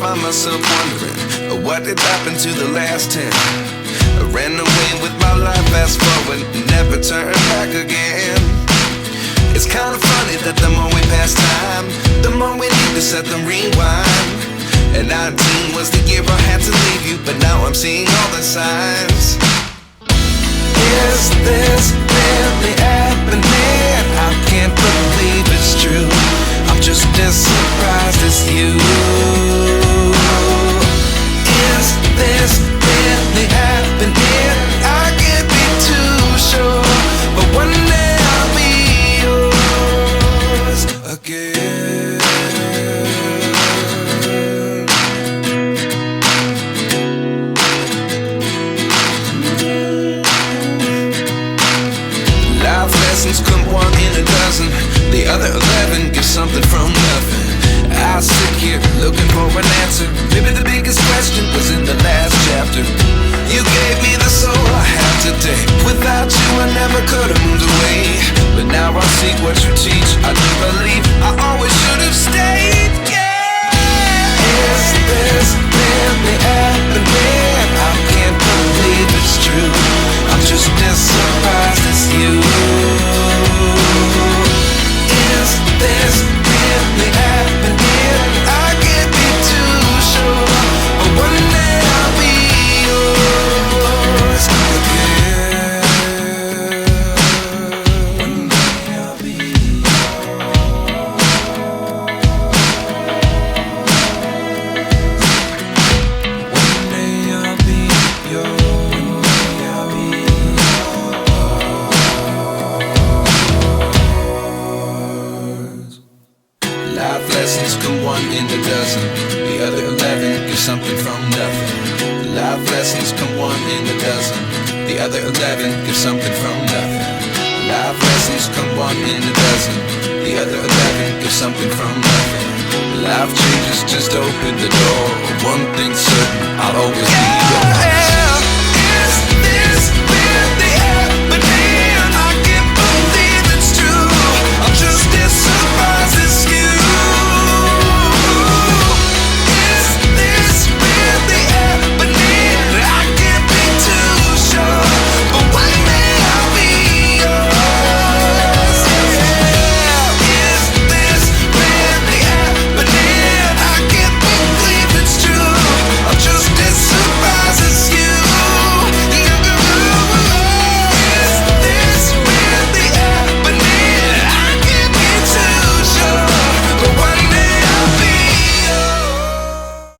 find myself wondering what did happen to the last 10. I ran away with my life, fast forward, never turn back again. It's kind of funny that the more we pass time, the more we need to set them rewind. And 19 was the year I had to leave you, but now I'm seeing all the signs. Is this really happening? I can't believe it's true. I'm just as surprised as you. Is this really happening? I can't be too sure, but one day I'll be yours again. Life lessons come one in a dozen. The other 11 give something from nothing. I sit here looking for an answer. Maybe the biggest question was in the last chapter. You gave me the soul I have today. Without you I never could have moved away. But now I see what you teach. I do believe I always should have stayed. Yeah. Is this really happening? I can't believe it's true. I'm just as surprised as you. Is this really happening? I can't be too sure, but one day I'll be yours again. One day I'll be yours. One day I'll be yours. One day I'll be yours. Life lessons come one in a dozen. The other 11 give something from nothing. Life lessons come one in a dozen. The other 11 give something from nothing. Life lessons come one in a dozen. The other 11 give something from nothing. Life changes just open the door. One thing's certain, I'll always be yours. Is this really happening? I can't believe it's true. I'm just as surprised as you. Is this really happening? I can't be too sure, but one day I'll be yours. Yeah. Is this really happening? I can't believe it's true. I'm just as surprised as you. Is this really happening? I can't be too sure, but one day I'll be yours.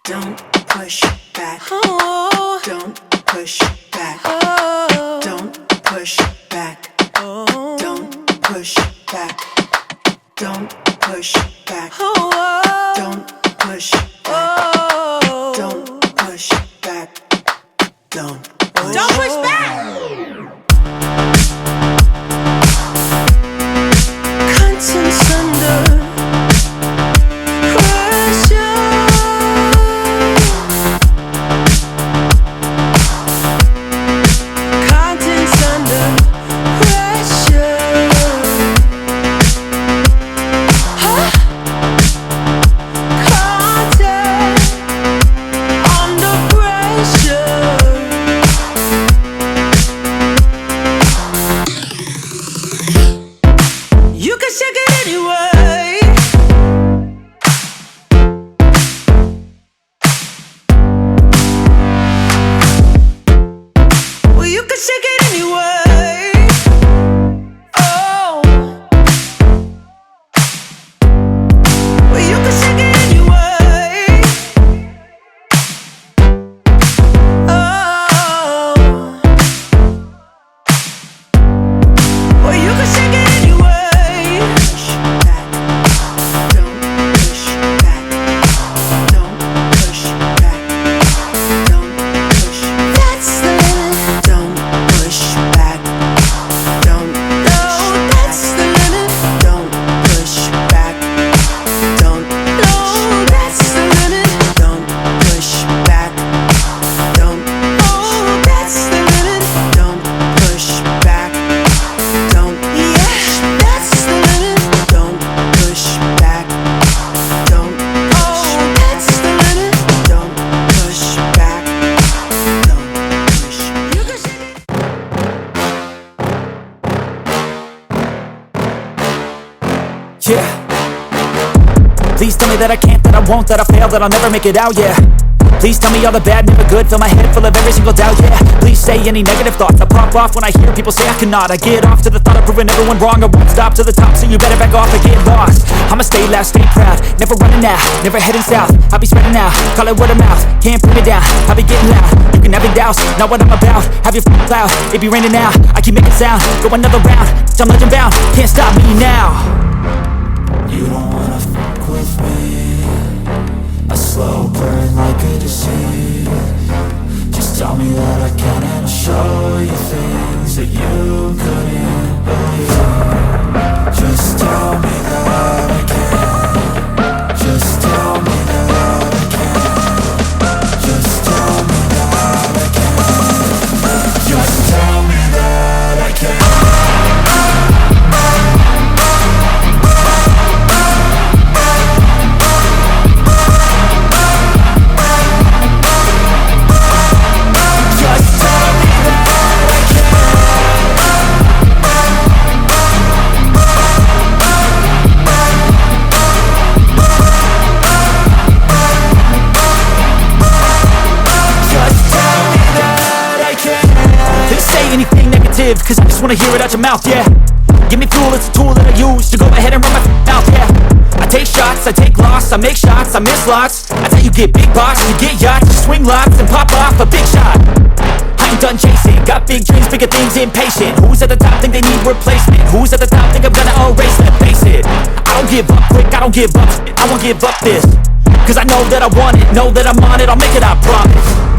Don't push back. Oh, Don't push back. oh, Don't push back. oh, Don't push back. Don't push back. oh, Don't push back. oh. Don't push back. Don't push. Don't push back. Conscience under pressure. Conscience under pressure. Huh? that I can't, that I won't, that I fail, that I'll never make it out, yeah. Please tell me all the bad, never good. Fill my head full of every single doubt, yeah. Please say any negative thoughts. I pop off when I hear people say I cannot. I get off to the thought of proving everyone wrong. I won't stop to the top, so you better back off and get lost. I'ma stay loud, stay proud, never running out, never heading south. I'll be spreading out, call it word of mouth. Can't put me down, I'll be getting loud. You can have your doubts, not what I'm about. Have your f***ing cloud, it be raining now. I keep making sound, go another round. I'm legend bound, can't stop me now. You don't wanna fuck with me. A slow burn like a disease. Just tell me that I can and I'll show you things that you couldn't believe. Just tell me that I can. Just tell me that I can. Just tell me that I can. Just tell me that I can. Anything negative, cause I just wanna hear it out your mouth, yeah. Give me fuel, it's a tool that I use to go ahead and run my mouth, yeah. I take shots, I take loss, I make shots, I miss lots. That's how you get big box, you get yachts, you swing lots and pop off a big shot. I ain't done chasing, got big dreams, bigger things, impatient. Who's at the top think they need replacement? Who's at the top think I'm gonna erase them? Face it, I don't give up quick, I don't give up, I won't give up this. Cause I know that I want it, know that I'm on it, I'll make it, I promise.